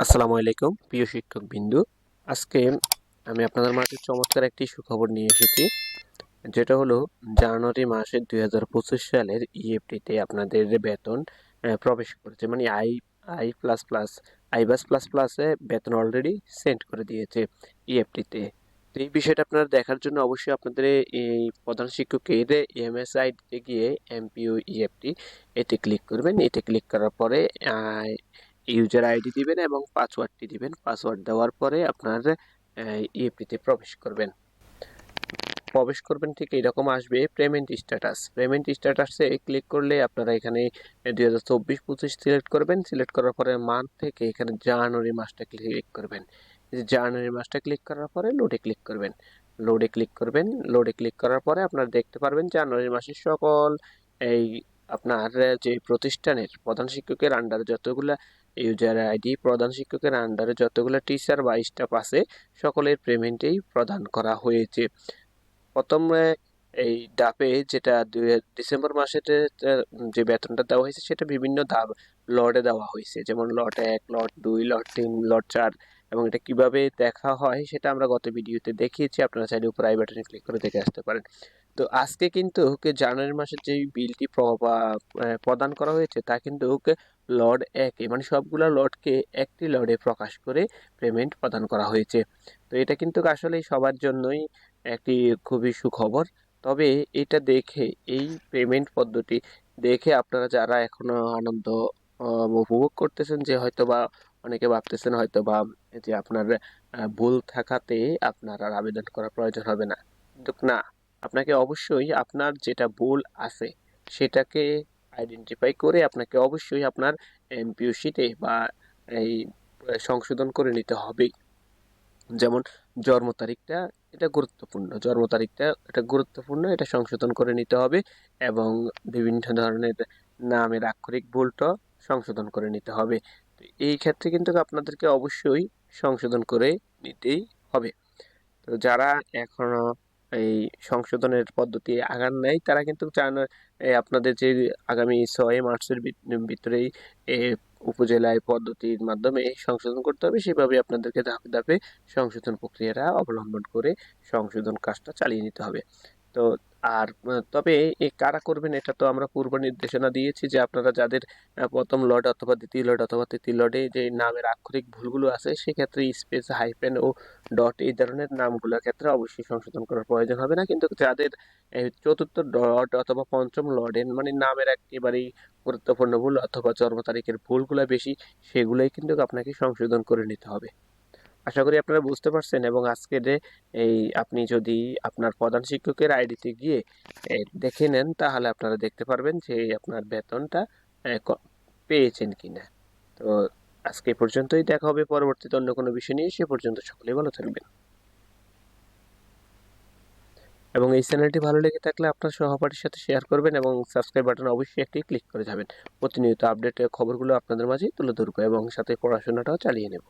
আসসালামু আলাইকুম প্রিয় শিক্ষক বিন্দু। আজকে আমি আপনাদের মাঝে চমৎকার একটি সুখবর নিয়ে এসেছি, যেটা হলো জানুয়ারি মাসের 2025 সালের ইএফটিতে আপনাদের যে বেতন প্রবেশ করেছে, মানে আই প্লাস প্লাস আইবাস প্লাস প্লাসে বেতন অলরেডি সেন্ড করে দিয়েছে ইএফটিতে। তো এই বিষয়টা আপনারা দেখার জন্য অবশ্যই আপনাদের এই প্রধান শিক্ষকের এমএসআইডিতে গিয়ে এমপিও ইএফটি এতে ক্লিক করবেন। এতে ক্লিক করার পরে ইউজার আইডি দিবেন এবং পাসওয়ার্ডটি দিবেন। পাসওয়ার্ড দেওয়ার পরে আপনার ইএফটিতে প্রবেশ করবেন ঠিক এরকম আসবে পেমেন্ট স্ট্যাটাস। পেমেন্ট স্ট্যাটাসে ক্লিক করলে আপনারা এখানে 2024-25 সিলেক্ট করবেন। সিলেক্ট করার পরে মান্থ থেকে এখানে জানুয়ারি মাসটা ক্লিক করবেন। জানুয়ারি মাসটা ক্লিক করার পরে লোডে ক্লিক করবেন। লোডে ক্লিক করার পরে আপনারা দেখতে পারবেন জানুয়ারি মাসের সকল এই আপনার যে প্রতিষ্ঠানের প্রধান শিক্ষকের আন্ডারে যতগুলা ইউজার আইডি, প্রধান শিক্ষকের আন্ডারে যতগুলো টিচার বা স্টাফ আছে, সকলের পেমেন্টেই প্রদান করা হয়েছে। প্রথমে এই ধাপে যেটা ডিসেম্বর মাসে যে বেতনটা দেওয়া হয়েছে সেটা বিভিন্ন ধাপ লটে দেওয়া হয়েছে, যেমন লট 1, লট 2, লট 3, লট 4। এবং এটা কিভাবে দেখা হয় সেটা আমরা গত ভিডিওতে দেখিয়েছি, আপনারা চাইলে উপর আই বাটনে ক্লিক করে দেখে আসতে পারেন। তো আজকে কিন্তু জানুয়ারি মাসের যে বিলটি প্রদান করা হয়েছে তা কিন্তু লট 1 মানে সবগুলা লটকে একটি লটে প্রকাশ করে পেমেন্ট প্রদান করা হয়েছে। তো এটা কিন্তু আসলে সবার জন্যই একটি খুবই সুখবর। তবে এটা দেখে, এই পেমেন্ট পদ্ধতি দেখে আপনারা যারা এখনো আনন্দ উপভোগ করতেছেন, যে হয়তো বা অনেকে ভাবতেছেন হয়তো বা যে আপনার ভুল থাকাতে আপনার আর আবেদন করার প্রয়োজন হবে না, কিন্তু না, আপনাকে অবশ্যই আপনার যেটা ভুল আছে সেটাকে আইডেন্টিফাই করে আপনাকে অবশ্যই আপনার এমপিও শিটে বা এই সংশোধন করে নিতে হবে। যেমন জন্ম তারিখটা, এটা গুরুত্বপূর্ণ, এটা সংশোধন করে নিতে হবে। এবং বিভিন্ন ধরনের নামের আক্ষরিক ভুলটা সংশোধন করে নিতে হবে। তো এই ক্ষেত্রে কিন্তু আপনাদেরকে অবশ্যই সংশোধন করে নিতেই হবে। তো যারা এখনো এই সংশোধনের পদ্ধতি আগান নাই তারা কিন্তু চান আপনাদের যে আগামী 6 মার্চের ভিতরেই এ উপজেলায় পদ্ধতির মাধ্যমে সংশোধন করতে হবে, সেভাবে আপনাদেরকে ধাপে ধাপে সংশোধন প্রক্রিয়াটা অবলম্বন করে সংশোধন কাজটা চালিয়ে নিতে হবে। তো আর তবে কারা করবেন এটা তো আমরা পূর্ব নির্দেশনা দিয়েছি, যে আপনারা যাদের প্রথম লট অথবা দ্বিতীয় লট অথবা তৃতীয় লটে যে নামের আক্ষরিক ভুলগুলো আছে, সেক্ষেত্রে স্পেস, হাইফেন ও ডট এই ধরনের নামগুলোর ক্ষেত্রে অবশ্যই সংশোধন করার প্রয়োজন হবে না। কিন্তু যাদের চতুর্থ ডট অথবা পঞ্চম লটের মানে নামের একেবারেই গুরুত্বপূর্ণ ভুল অথবা জন্ম তারিখের ভুলগুলো বেশি, সেগুলোই কিন্তু আপনাকে সংশোধন করে নিতে হবে। আশা করি আপনারা বুঝতে পারছেন। এবং আজকে যে আপনি যদি আপনার প্রধান শিক্ষকের আইডিতে গিয়ে দেখে নেন, তাহলে আপনারা দেখতে পারবেন যে আপনার বেতনটা পেয়েছেন কিনা। তো আজকে এই পর্যন্তই, দেখা হবে পরবর্তীতে অন্য কোনো বিষয় নিয়ে। সে পর্যন্ত সকলেই ভালো থাকবেন। এবং এই চ্যানেলটি ভালো লেগে থাকলে আপনার সহপাঠীর সাথে শেয়ার করবেন এবং সাবস্ক্রাইব বাটন অবশ্যই একটি ক্লিক করে যাবেন। প্রতিনিয়ত আপডেট খবরগুলো আপনাদের মাঝে তুলে ধরবো এবং সাথে পড়াশোনাটাও চালিয়ে নেব।